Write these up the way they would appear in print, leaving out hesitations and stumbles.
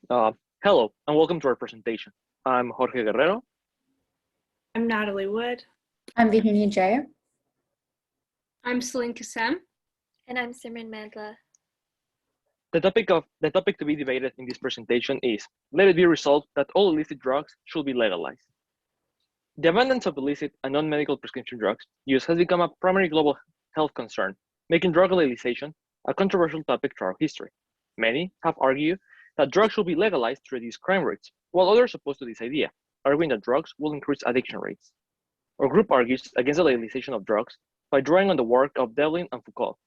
Uh, Hello, and welcome to our presentation. I'm Jorge Guerrero. I'm Natalie Wood. I'm Virginia J. I'm Celine Kassem. And I'm Simran Mandla. The topic to be debated in this presentation is, let it be resolved that all illicit drugs should be legalized. The abundance of illicit and non-medical prescription drugs use has become a primary global health concern, making drug legalization a controversial topic throughout history. Many have argued that drugs should be legalized to reduce crime rates, while others oppose to this idea, arguing that drugs will increase addiction rates. Our group argues against the legalization of drugs by drawing on the work of Devlin and Foucault,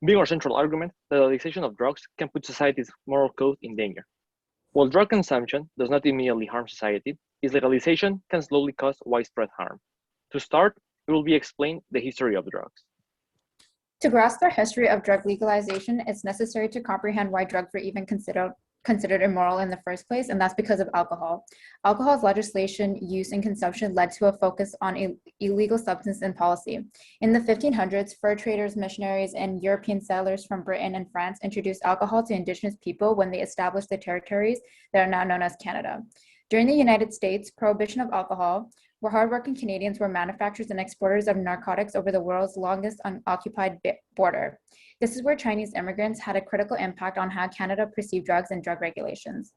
being our central argument that the legalization of drugs can put society's moral code in danger. While drug consumption does not immediately harm society, its legalization can slowly cause widespread harm. To start, it will be explained the history of drugs. To grasp the history of drug legalization, it's necessary to comprehend why drugs were even considered immoral in the first place, and that's because of alcohol. Alcohol's legislation, use, and consumption led to a focus on illegal substance and policy. In the 1500s, fur traders, missionaries, and European settlers from Britain and France introduced alcohol to indigenous people when they established the territories that are now known as Canada. During the United States, prohibition of alcohol, where hardworking Canadians were manufacturers and exporters of narcotics over the world's longest unoccupied border. This is where Chinese immigrants had a critical impact on how Canada perceived drugs and drug regulations.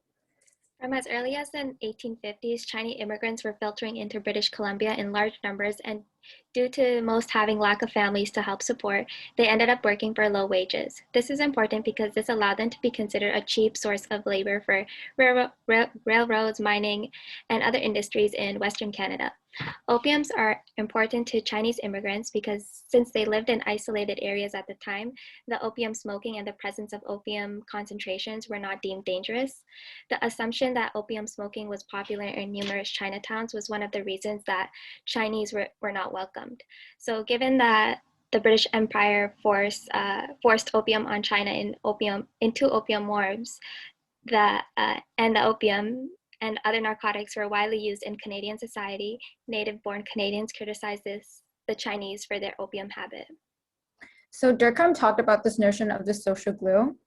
From as early as the 1850s, Chinese immigrants were filtering into British Columbia in large numbers, and due to most having lack of families to help support, they ended up working for low wages. This is important because this allowed them to be considered a cheap source of labor for railroads, mining, and other industries in Western Canada. Opiums are important to Chinese immigrants because since they lived in isolated areas at the time, the opium smoking and the presence of opium concentrations were not deemed dangerous. The assumption that opium smoking was popular in numerous Chinatowns was one of the reasons that Chinese were not welcomed. So given that the British Empire forced opium on China into opium wars, the opium and other narcotics were widely used in Canadian society, native-born Canadians criticized the Chinese for their opium habit. So Durkheim talked about this notion of the social glue,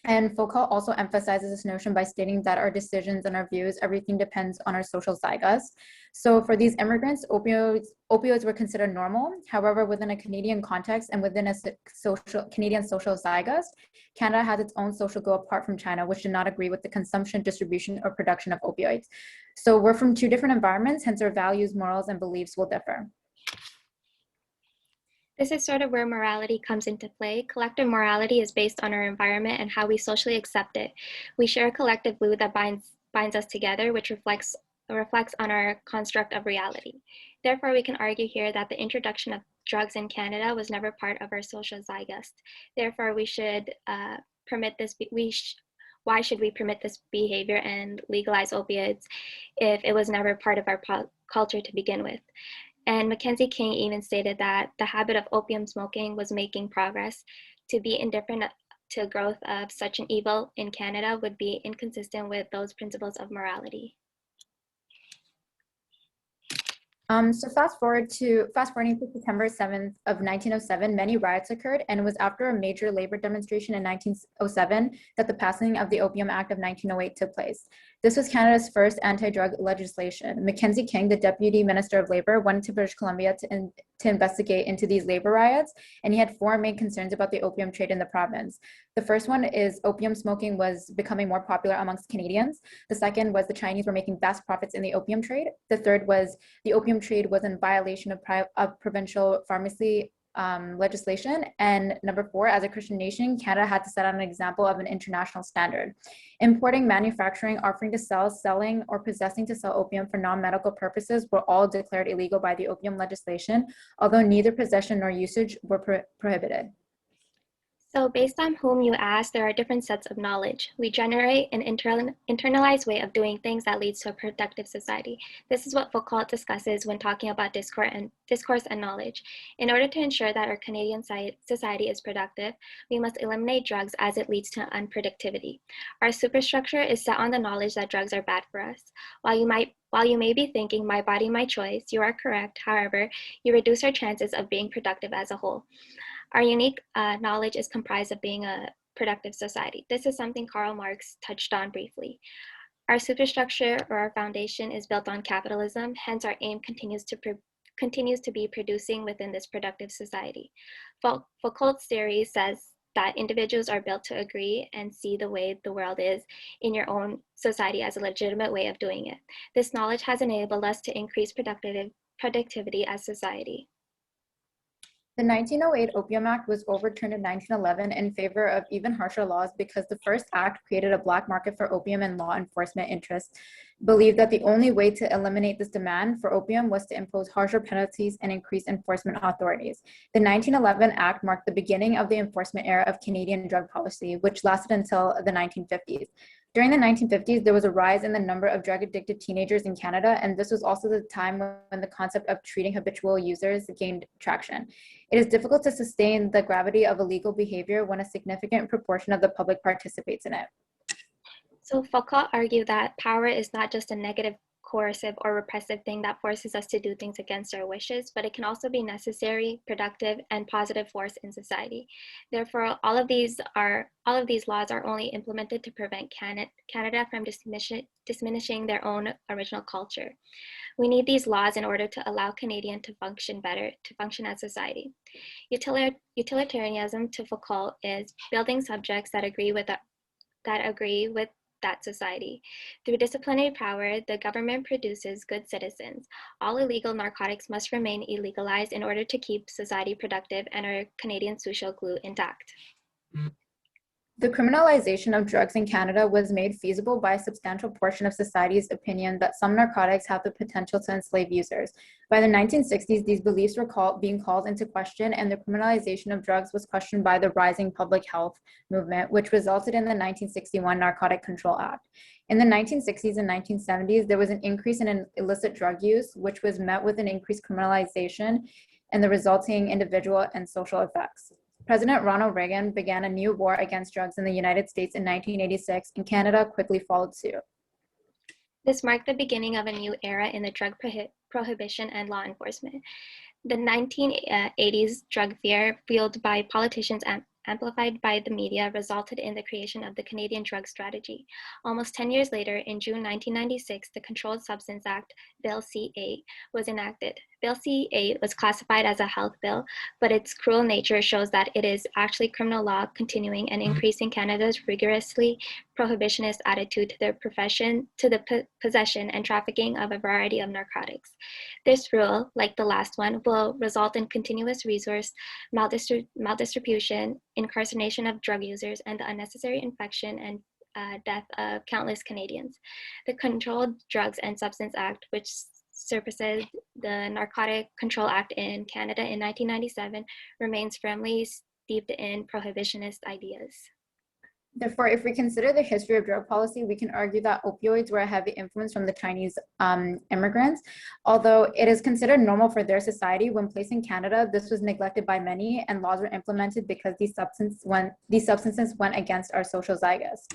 and Foucault also emphasizes this notion by stating that our decisions and our views, everything depends on our social zeitgeist. So for these immigrants, opioids were considered normal. However, within a Canadian context and within a Canadian social zeitgeist, Canada has its own social glue apart from China, which did not agree with the consumption, distribution, or production of opioids. So we're from two different environments, hence our values, morals, and beliefs will differ. This is sort of where morality comes into play. Collective morality is based on our environment and how we socially accept it. We share a collective glue that binds us together, which reflects on our construct of reality. Therefore, we can argue here that the introduction of drugs in Canada was never part of our social zeitgeist. Therefore, we should permit this. Why should we permit this behavior and legalize opioids if it was never part of our culture to begin with? And Mackenzie King even stated that the habit of opium smoking was making progress. To be indifferent to growth of such an evil in Canada would be inconsistent with those principles of morality. So fast forwarding to September 7th of 1907, many riots occurred, and it was after a major labor demonstration in 1907 that the passing of the Opium Act of 1908 took place. This was Canada's first anti-drug legislation. Mackenzie King, the Deputy Minister of Labor, went to British Columbia to investigate into these labor riots, and he had four main concerns about the opium trade in the province. The first one is opium smoking was becoming more popular amongst Canadians. The second was the Chinese were making vast profits in the opium trade. The third was the opium trade was in violation of provincial pharmacy legislation. And number four, as a Christian nation, Canada had to set out an example of an international standard. Importing, manufacturing, offering to sell, selling, or possessing to sell opium for non-medical purposes were all declared illegal by the opium legislation, although neither possession nor usage were prohibited. So based on whom you ask, there are different sets of knowledge. We generate an internalized way of doing things that leads to a productive society. This is what Foucault discusses when talking about discourse and knowledge. In order to ensure that our Canadian society is productive, we must eliminate drugs as it leads to unproductivity. Our superstructure is set on the knowledge that drugs are bad for us. While you may be thinking, my body, my choice, you are correct. However, you reduce our chances of being productive as a whole. Our unique knowledge is comprised of being a productive society. This is something Karl Marx touched on briefly. Our superstructure or our foundation is built on capitalism, hence our aim continues to be producing within this productive society. Foucault's theory says that individuals are built to agree and see the way the world is in your own society as a legitimate way of doing it. This knowledge has enabled us to increase productivity as society. The 1908 Opium Act was overturned in 1911 in favor of even harsher laws because the first act created a black market for opium, and law enforcement interests believed that the only way to eliminate this demand for opium was to impose harsher penalties and increase enforcement authorities. The 1911 Act marked the beginning of the enforcement era of Canadian drug policy, which lasted until the 1950s. During the 1950s, there was a rise in the number of drug-addicted teenagers in Canada, and this was also the time when the concept of treating habitual users gained traction. It is difficult to sustain the gravity of illegal behavior when a significant proportion of the public participates in it. So Foucault argued that power is not just a negative, coercive, or repressive thing that forces us to do things against our wishes, but it can also be necessary, productive, and positive force in society. Therefore, all of these laws are only implemented to prevent Canada from diminishing their own original culture. We need these laws in order to allow Canadians to function better, to function as society. Utilitarianism to Foucault is building subjects that agree with that society. Through disciplinary power, the government produces good citizens. All illegal narcotics must remain illegalized in order to keep society productive and our Canadian social glue intact. The criminalization of drugs in Canada was made feasible by a substantial portion of society's opinion that some narcotics have the potential to enslave users. By the 1960s, these beliefs were being called into question, and the criminalization of drugs was questioned by the rising public health movement, which resulted in the 1961 Narcotic Control Act. In the 1960s and 1970s, there was an increase in illicit drug use, which was met with an increased criminalization and the resulting individual and social effects. President Ronald Reagan began a new war against drugs in the United States in 1986, and Canada quickly followed suit. This marked the beginning of a new era in the drug prohibition and law enforcement. The 1980s drug fear, fueled by politicians and amplified by the media, resulted in the creation of the Canadian Drug Strategy. Almost 10 years later, in June 1996, the Controlled Substance Act, Bill C-8, was enacted. Bill C-8 was classified as a health bill, but its cruel nature shows that it is actually criminal law continuing and increasing Canada's rigorously prohibitionist attitude to the possession and trafficking of a variety of narcotics. This rule, like the last one, will result in continuous resource maldistribution, incarceration of drug users, and the unnecessary infection and death of countless Canadians. The Controlled Drugs and Substance Act, which surpasses the Narcotic Control Act in Canada in 1997, remains firmly steeped in prohibitionist ideas. Therefore, if we consider the history of drug policy, we can argue that opioids were a heavy influence from the Chinese immigrants. Although it is considered normal for their society, when placed in Canada, this was neglected by many, and laws were implemented because these substances went against our social zeitgeist.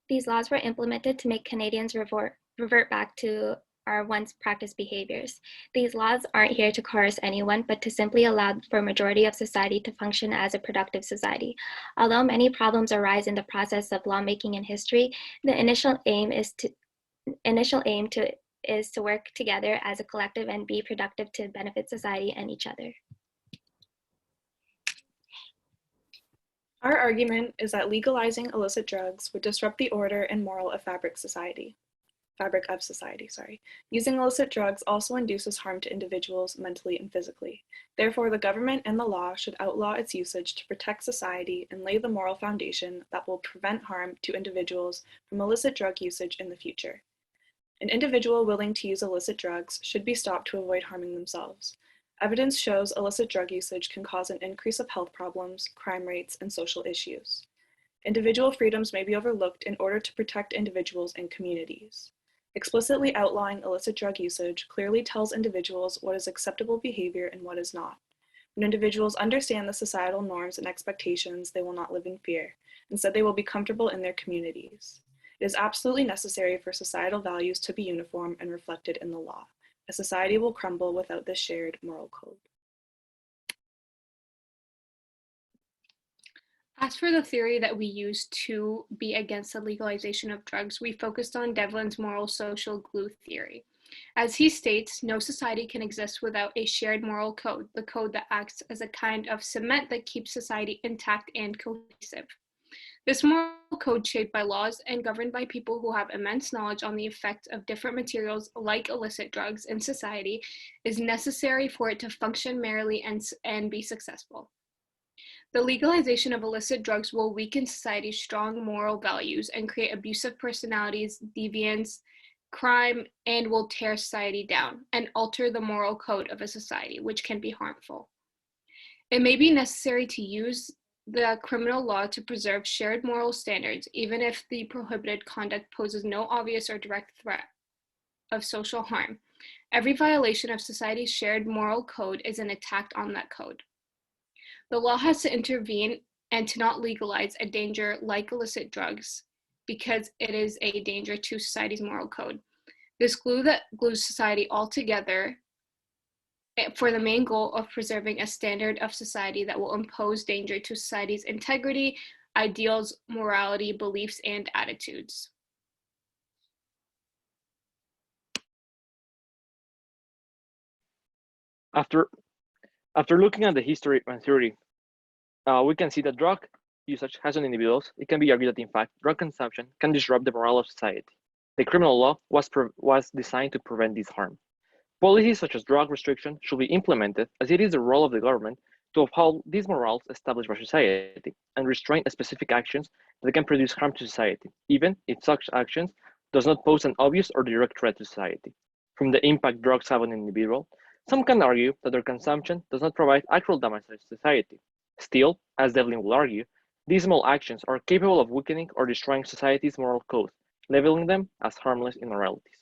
These laws were implemented to make Canadians revert back to our once practiced behaviors. These laws aren't here to coerce anyone, but to simply allow for a majority of society to function as a productive society. Although many problems arise in the process of lawmaking in history, the initial aim is to work together as a collective and be productive to benefit society and each other. Our argument is that legalizing illicit drugs would disrupt the order and moral of fabric of society. Using illicit drugs also induces harm to individuals mentally and physically. Therefore, the government and the law should outlaw its usage to protect society and lay the moral foundation that will prevent harm to individuals from illicit drug usage in the future. An individual willing to use illicit drugs should be stopped to avoid harming themselves. Evidence shows illicit drug usage can cause an increase of health problems, crime rates, and social issues. Individual freedoms may be overlooked in order to protect individuals and communities. Explicitly outlawing illicit drug usage clearly tells individuals what is acceptable behavior and what is not. When individuals understand the societal norms and expectations, they will not live in fear. Instead, they will be comfortable in their communities. It is absolutely necessary for societal values to be uniform and reflected in the law. A society will crumble without this shared moral code. As for the theory that we use to be against the legalization of drugs, we focused on Devlin's moral social glue theory. As he states, no society can exist without a shared moral code, the code that acts as a kind of cement that keeps society intact and cohesive. This moral code, shaped by laws and governed by people who have immense knowledge on the effects of different materials like illicit drugs in society, is necessary for it to function merrily and be successful. The legalization of illicit drugs will weaken society's strong moral values and create abusive personalities, deviance, crime, and will tear society down and alter the moral code of a society, which can be harmful. It may be necessary to use the criminal law to preserve shared moral standards, even if the prohibited conduct poses no obvious or direct threat of social harm. Every violation of society's shared moral code is an attack on that code. The law has to intervene and to not legalize a danger like illicit drugs because it is a danger to society's moral code. This glue that glues society all together for the main goal of preserving a standard of society that will impose danger to society's integrity, ideals, morality, beliefs, and attitudes. After looking at the history and theory, we can see that drug usage has on individuals. It can be argued that, in fact, drug consumption can disrupt the morale of society. The criminal law was designed to prevent this harm. Policies such as drug restriction should be implemented, as it is the role of the government to uphold these morals established by society and restrain specific actions that can produce harm to society, even if such actions does not pose an obvious or direct threat to society. From the impact drugs have on an individual, some can argue that their consumption does not provide actual damage to society. Still, as Devlin will argue, these small actions are capable of weakening or destroying society's moral code, labeling them as harmless immoralities.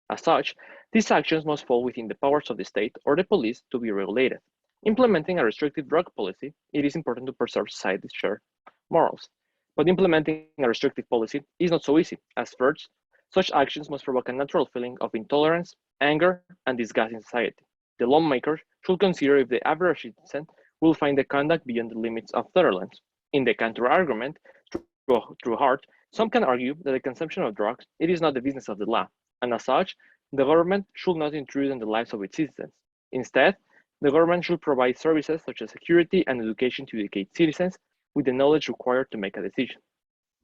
As such, these actions must fall within the powers of the state or the police to be regulated. Implementing a restrictive drug policy, it is important to preserve society's shared morals. But implementing a restrictive policy is not so easy, as first, such actions must provoke a natural feeling of intolerance, anger, and disgust in society. The lawmakers should consider if the average citizen will find the conduct beyond the limits of tolerance. In the counter-argument, through Hart, some can argue that the consumption of drugs it is not the business of the law, and as such, the government should not intrude on the lives of its citizens. Instead, the government should provide services such as security and education to educate citizens with the knowledge required to make a decision.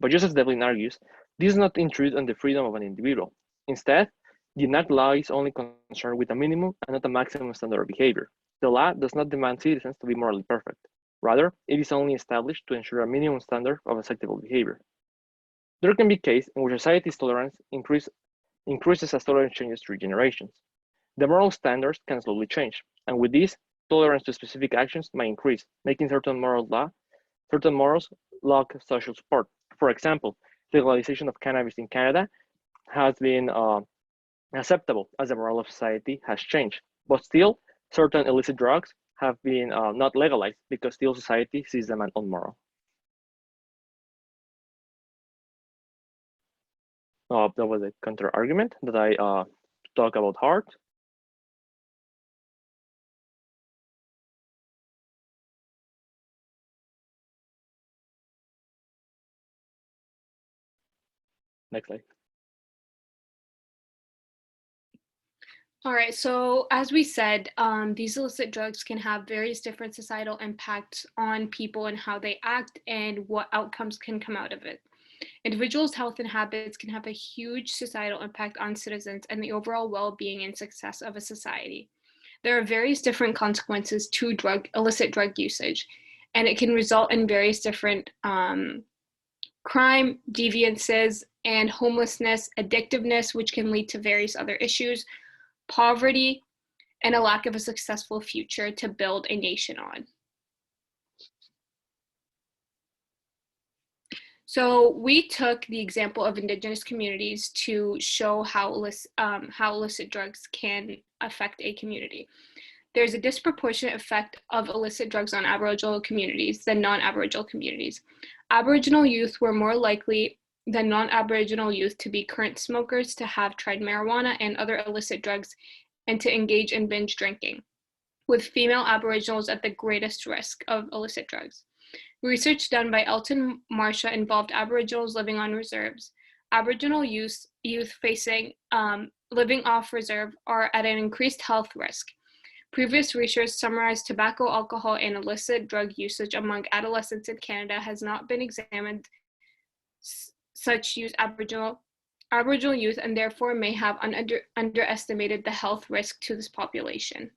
But just as Devlin argues, this does not intrude on the freedom of an individual. Instead, the enacted law is only concerned with a minimum and not a maximum standard of behavior. The law does not demand citizens to be morally perfect. Rather, it is only established to ensure a minimum standard of acceptable behavior. There can be cases in which society's tolerance increases as tolerance changes through generations. The moral standards can slowly change, and with this, tolerance to specific actions may increase, making certain morals lack social support. For example, legalization of cannabis in Canada has been acceptable as the moral of society has changed, but still, certain illicit drugs have been not legalized because still society sees them as unmoral. That was a counter argument that I talk about Hart. Next slide. All right, so as we said, these illicit drugs can have various different societal impacts on people and how they act and what outcomes can come out of it. Individuals' health and habits can have a huge societal impact on citizens and the overall well-being and success of a society. There are various different consequences to illicit drug usage, and it can result in various different crime, deviances, and homelessness, addictiveness, which can lead to various other issues, poverty, and a lack of a successful future to build a nation on. So we took the example of Indigenous communities to show how illicit drugs can affect a community. There's a disproportionate effect of illicit drugs on Aboriginal communities than non-Aboriginal communities. Aboriginal youth were more likely than non-Aboriginal youth to be current smokers, to have tried marijuana and other illicit drugs, and to engage in binge drinking, with female Aboriginals at the greatest risk of illicit drugs. Research done by Elton Marsha involved Aboriginals living on reserves. Aboriginal youth facing living off reserve are at an increased health risk. Previous research summarized tobacco, alcohol, and illicit drug usage among adolescents in Canada has not been examined. Such use Aboriginal youth and therefore may have underestimated the health risk to this population.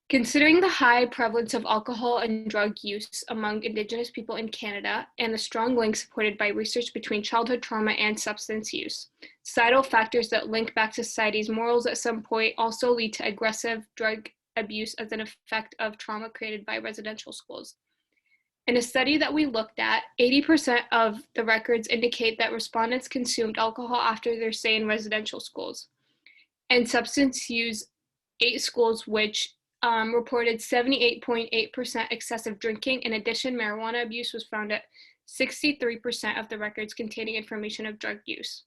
Considering the high prevalence of alcohol and drug use among Indigenous people in Canada and the strong link supported by research between childhood trauma and substance use, societal factors that link back to society's morals at some point also lead to aggressive drug abuse as an effect of trauma created by residential schools. In a study that we looked at, 80% of the records indicate that respondents consumed alcohol after their stay in residential schools. And substance use, 8 schools which reported 78.8% excessive drinking. In addition, marijuana abuse was found at 63% of the records containing information of drug use.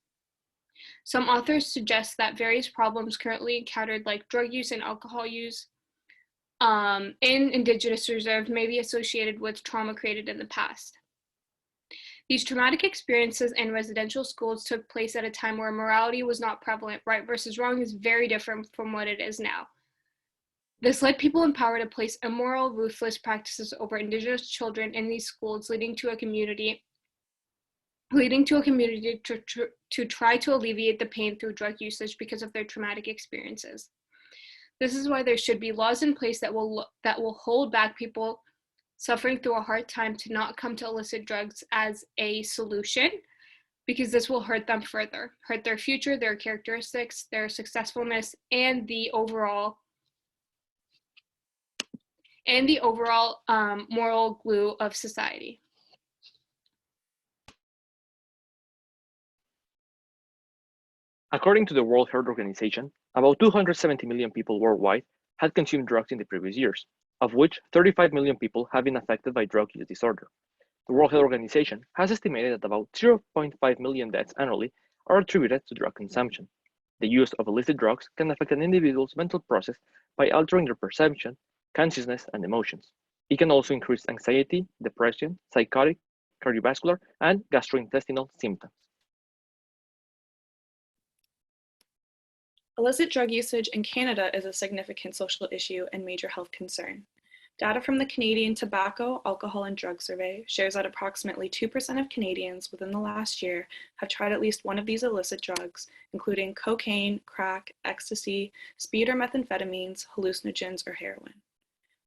Some authors suggest that various problems currently encountered, like drug use and alcohol use, in Indigenous reserves may be associated with trauma created in the past. These traumatic experiences in residential schools took place at a time where morality was not prevalent. Right versus wrong is very different from what it is now. This led people in power to place immoral, ruthless practices over Indigenous children in these schools, leading to a community to try to alleviate the pain through drug usage because of their traumatic experiences. This is why there should be laws in place that will hold back people suffering through a hard time to not come to illicit drugs as a solution, because this will hurt them further, hurt their future, their characteristics, their successfulness, and the overall moral glue of society. According to the World Health Organization, about 270 million people worldwide had consumed drugs in the previous years, of which 35 million people have been affected by drug use disorder. The World Health Organization has estimated that about 0.5 million deaths annually are attributed to drug consumption. The use of illicit drugs can affect an individual's mental process by altering their perception, consciousness, and emotions. It can also increase anxiety, depression, psychotic, cardiovascular, and gastrointestinal symptoms. Illicit drug usage in Canada is a significant social issue and major health concern. Data from the Canadian Tobacco, Alcohol and Drug Survey shows that approximately 2% of Canadians within the last year have tried at least one of these illicit drugs, including cocaine, crack, ecstasy, speed or methamphetamines, hallucinogens, or heroin.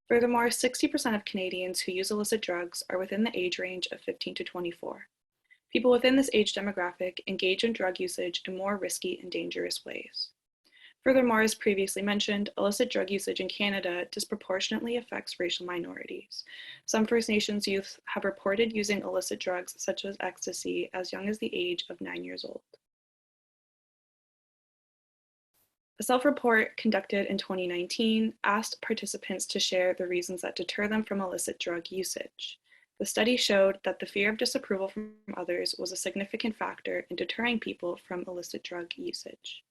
Furthermore, 60% of Canadians who use illicit drugs are within the age range of 15 to 24. People within this age demographic engage in drug usage in more risky and dangerous ways. Furthermore, as previously mentioned, illicit drug usage in Canada disproportionately affects racial minorities. Some First Nations youth have reported using illicit drugs such as ecstasy as young as the age of 9 years old. A self-report conducted in 2019 asked participants to share the reasons that deter them from illicit drug usage. The study showed that the fear of disapproval from others was a significant factor in deterring people from illicit drug usage.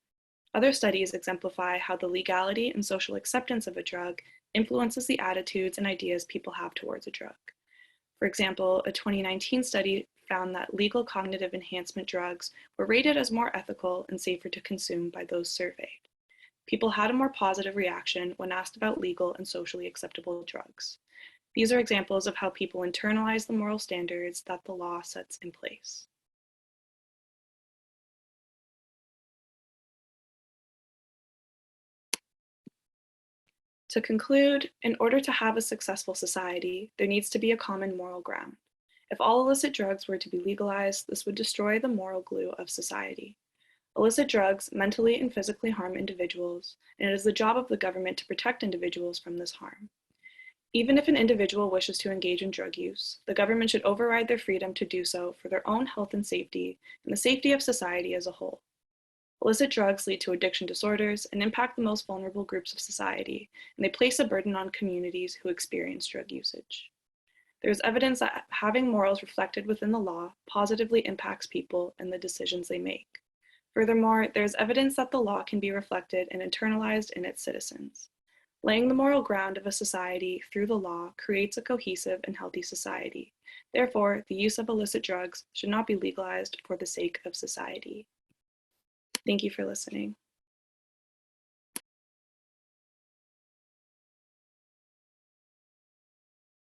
Other studies exemplify how the legality and social acceptance of a drug influences the attitudes and ideas people have towards a drug. For example, a 2019 study found that legal cognitive enhancement drugs were rated as more ethical and safer to consume by those surveyed. People had a more positive reaction when asked about legal and socially acceptable drugs. These are examples of how people internalize the moral standards that the law sets in place. To conclude, in order to have a successful society, there needs to be a common moral ground. If all illicit drugs were to be legalized, this would destroy the moral glue of society. Illicit drugs mentally and physically harm individuals, and it is the job of the government to protect individuals from this harm. Even if an individual wishes to engage in drug use, the government should override their freedom to do so for their own health and safety, and the safety of society as a whole. Illicit drugs lead to addiction disorders and impact the most vulnerable groups of society, and they place a burden on communities who experience drug usage. There is evidence that having morals reflected within the law positively impacts people and the decisions they make. Furthermore, there is evidence that the law can be reflected and internalized in its citizens. Laying the moral ground of a society through the law creates a cohesive and healthy society. Therefore, the use of illicit drugs should not be legalized for the sake of society. Thank you for listening.